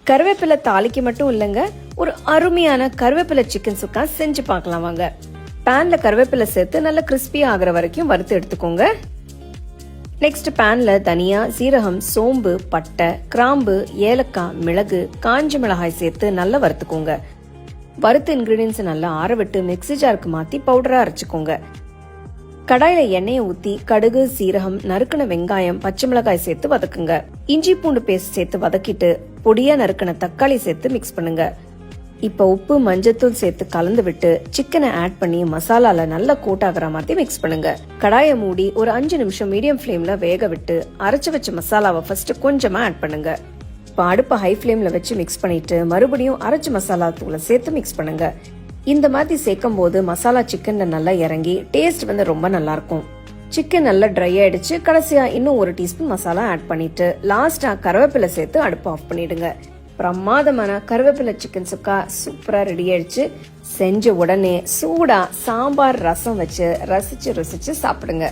கருவேப்பிலை தாளிக்கு மட்டும் இல்லைங்க, ஒரு அருமையான கருவேப்பிலை சிக்கன் சுக்கா செஞ்சு பார்க்கலாம் வாங்க. பேன்ல கருவேப்பிலை சேர்த்து நல்லா கிறிஸ்பியா ஆகிற வரைக்கும் வறுத்து எடுத்துக்கோங்க. நெக்ஸ்ட் பேன்ல தனியா, சீரகம், சோம்பு, பட்டை, கிராம்பு, ஏலக்காய், மிளகு, காஞ்ச மிளகாய் சேர்த்து நல்லா வறுத்துக்கோங்க. வறுத்த இன்கிரீடியன்ஸ் நல்லா ஆற விட்டு மிக்ஸி ஜாருக்கு மாத்தி பவுடரா அரைச்சுக்கோங்க. கடாயில எண்ணெயை ஊத்தி கடுகு, சீரகம், நறுக்கின வெங்காயம், பச்சை மிளகாய் சேர்த்து வதக்குங்க. இஞ்சி பூண்டு பேஸ்ட் சேர்த்து வதக்கிட்டு பொடியா நறுக்கின தக்காளி சேர்த்து மிக்ஸ் பண்ணுங்க. இப்ப உப்பு, மஞ்சத்தூள் சேர்த்து கலந்து விட்டு சிக்கனை ஆட் பண்ணி மசாலால நல்லா கோட் ஆகிற மாதிரி மிக்ஸ் பண்ணுங்க. கடாயை மூடி ஒரு 5 நிமிஷம் மீடியம் ஃபிளேம்ல வேக விட்டு அரைச்சு வச்ச மசாலாவை ஃபர்ஸ்ட் கொஞ்சமா ஆட் பண்ணுங்க. இப்ப அடுப்பை ஹை ஃபிளேம்ல வச்சு மிக்ஸ் பண்ணிட்டு மறுபடியும் அரைச்ச மசாலா தூளை சேர்த்து மிக்ஸ் பண்ணுங்க. இந்த மாதிரி சேர்க்கும் போது மசாலா சிக்கன்ல நல்லா இறங்கி டேஸ்ட் ரொம்ப நல்லா இருக்கும். சிக்கன் நல்லா ட்ரை ஆயிடுச்சு. கடைசியா இன்னும் 1 டீஸ்பூன் மசாலா ஆட் பண்ணிட்டு லாஸ்டா கருவேப்பிலை சேர்த்து அடுப்பு ஆஃப் பண்ணிடுங்க. பிரமாதமான கருவேப்பிலை சிக்கன் சுக்கா சூப்பரா ரெடி ஆயிடுச்சு. செஞ்ச உடனே சூடா சாம்பார், ரசம் வச்சு ரசிச்சு ருசிச்சு சாப்பிடுங்க.